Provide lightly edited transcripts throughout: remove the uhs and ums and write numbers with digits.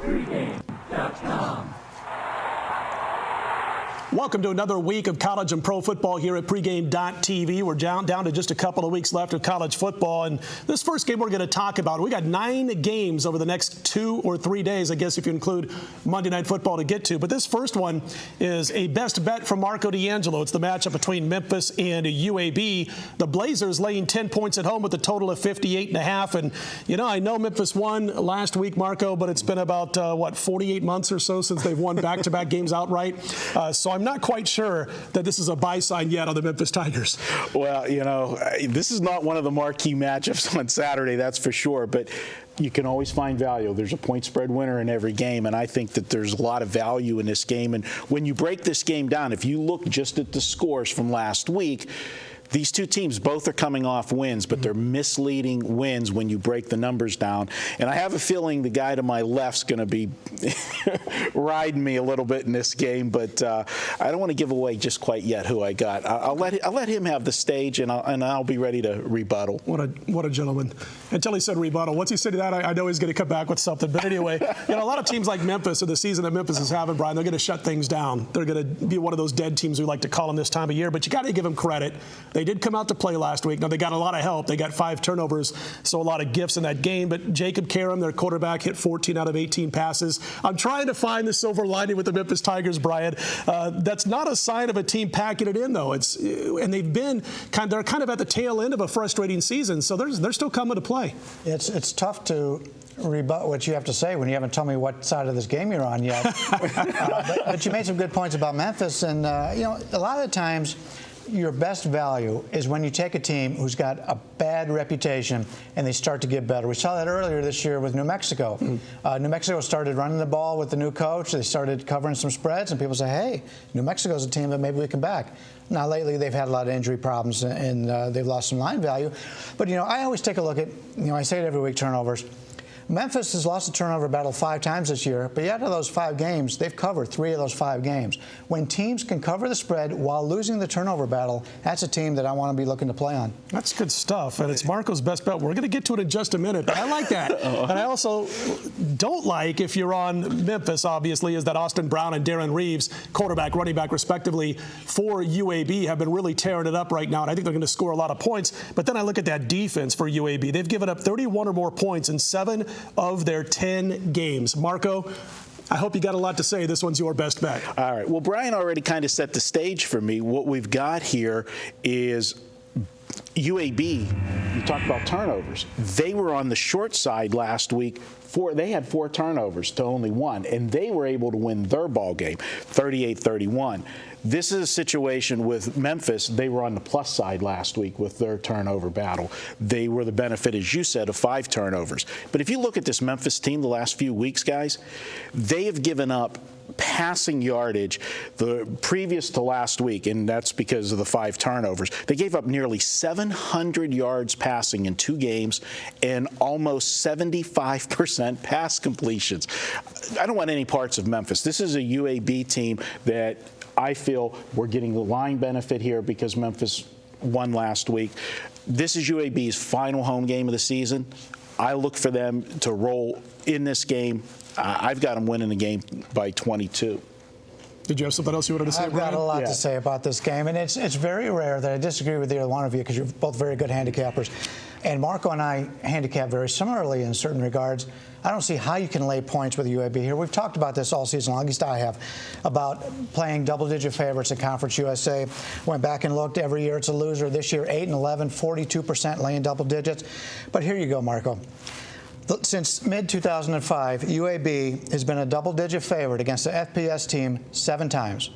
Pregame.com. Welcome to another week of college and pro football here at pregame.tv. We're down to just a couple of weeks left of college football. And this first game we're going to talk about, we got 9 games over the next 2 or 3 days, I guess, if you include Monday Night Football to get to. But this first one is a best bet from Marco D'Angelo. It's the matchup between Memphis and UAB. The Blazers laying 10 points at home with a total of 58.5. And, you know, I know Memphis won last week, Marco, but it's been about, 48 months or so since they've won back-to-back games outright. So I'm not quite sure that this is a buy sign yet on the Memphis Tigers. Well, you know, this is not one of the marquee matchups on Saturday, that's for sure. But you can always find value. There's a point spread winner in every game, and I think that there's a lot of value in this game. And when you break this game down, if you look just at the scores from last week, these two teams both are coming off wins, but they're misleading wins when you break the numbers down. And I have a feeling the guy to my left's going to be riding me a little bit in this game, but I don't want to give away just quite yet who I got. I'll let him have the stage, and I'll be ready to rebuttal. What a gentleman. Until he said rebuttal. Once he said that, I know he's going to come back with something. But anyway, you know, a lot of teams like Memphis, or the season that Memphis is having, Brian, they're going to shut things down. They're going to be one of those dead teams we like to call them this time of year. But you got to give them credit. They did come out to play last week. Now, they got a lot of help. They got 5 turnovers, so a lot of gifts in that game. But Jacob Karam, their quarterback, hit 14 out of 18 passes. I'm trying to find the silver lining with the Memphis Tigers, Brian. That's not a sign of a team packing it in, though. And they've been they're kind of at the tail end of a frustrating season, so they're still coming to play. It's tough to rebut what you have to say when you haven't told me what side of this game you're on yet. But you made some good points about Memphis, and you know, a lot of the times your best value is when you take a team who's got a bad reputation and they start to get better. We saw that earlier this year with New Mexico. New Mexico started running the ball with the new coach. They started covering some spreads, and people say, hey, New Mexico's a team that maybe we can back. Now, lately, they've had a lot of injury problems, and they've lost some line value. But, you know, I always take a look at, you know, I say it every week, turnovers. Memphis has lost the turnover battle 5 times this year, but out of those 5 games, they've covered 3 of those 5 games. When teams can cover the spread while losing the turnover battle, that's a team that I want to be looking to play on. That's good stuff, and it's Marco's best bet. We're going to get to it in just a minute, but I like that. And I also don't like, if you're on Memphis, obviously, is that Austin Brown and Darren Reeves, quarterback, running back, respectively, for UAB, have been really tearing it up right now, and I think they're going to score a lot of points. But then I look at that defense for UAB. They've given up 31 or more points in 7 of their 10 games. Marco, I hope you got a lot to say. This one's your best bet. All right. Well, Brian already kind of set the stage for me. What we've got here is UAB. You talked about turnovers. They were on the short side last week. They had 4 turnovers to only 1, and they were able to win their ball game, 38-31. This is a situation with Memphis. They were on the plus side last week with their turnover battle. They were the benefit, as you said, of 5 turnovers. But if you look at this Memphis team the last few weeks, guys, they have given up passing yardage the previous to last week, and that's because of the 5 turnovers. They gave up nearly 700 yards passing in 2 games and almost 75% pass completions. I don't want any parts of Memphis. This is a UAB team that I feel we're getting the line benefit here because Memphis won last week. This is UAB's final home game of the season. I look for them to roll in this game. I've got them winning the game by 22. Did you have something else you wanted to say, I've Brian? got a lot to say about this game, and it's very rare that I disagree with either one of you because you're both very good handicappers. And Marco and I handicap very similarly in certain regards. I don't see how you can lay points with UAB here. We've talked about this all season long, at least I have, about playing double-digit favorites in Conference USA. Went back and looked. Every year it's a loser. This year, 8-11, 42% laying double digits. But here you go, Marco. Since mid-2005, UAB has been a double-digit favorite against the FPS team 7 times.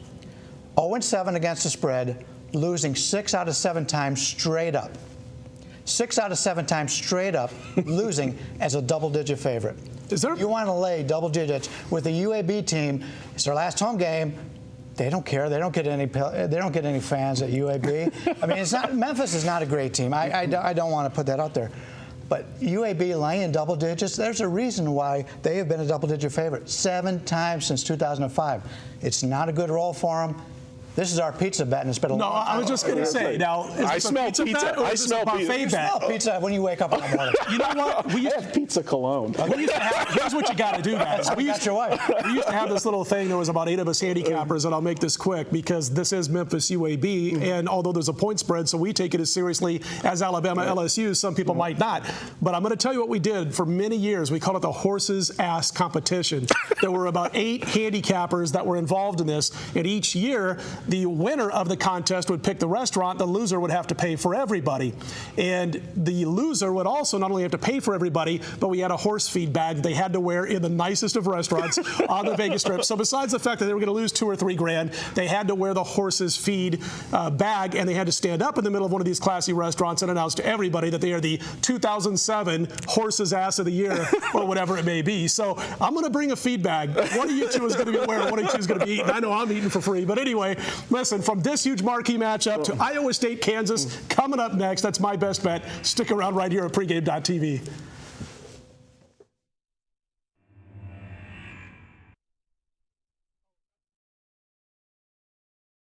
0-7 against the spread, losing 6 out of 7 times straight up. 6 out of 7 times straight up, losing as a double-digit favorite. You want to lay double digits with a UAB team. It's their last home game. They don't care. They don't get any fans at UAB. I mean, it's not. Memphis is not a great team. I don't want to put that out there. But UAB laying double digits, there's a reason why they have been a double-digit favorite 7 times since 2005. It's not a good roll for them. This is our pizza bet, and it's been a No, long time. I was just going to say, now, is I this a smell pizza pizza. bet or I is this smell a buffet pizza. You bet? smell pizza when you wake up in the morning. You know what? I have pizza cologne. We used to have, here's what you got to do, guys. We used your wife. we used to have this little thing. There was about 8 of us handicappers, and I'll make this quick because this is Memphis UAB, and although there's a point spread, so we take it as seriously as Alabama LSU, some people might not. But I'm going to tell you what we did for many years. We called it the horse's ass competition. There were about 8 handicappers that were involved in this, and each year the winner of the contest would pick the restaurant. The loser would have to pay for everybody, and the loser would also not only have to pay for everybody, but we had a horse feed bag they had to wear in the nicest of restaurants on the Vegas Strip. So besides the fact that they were going to lose $2 or $3 grand, they had to wear the horse's feed bag, and they had to stand up in the middle of one of these classy restaurants and announce to everybody that they are the 2007 horse's ass of the year or whatever it may be. So I'm going to bring a feed bag. One of you two is going to be wearing, one of you two is going to be eating. I know I'm eating for free. But anyway, listen, from this huge marquee matchup to Iowa State, Kansas, coming up next, that's my best bet. Stick around right here at pregame.tv.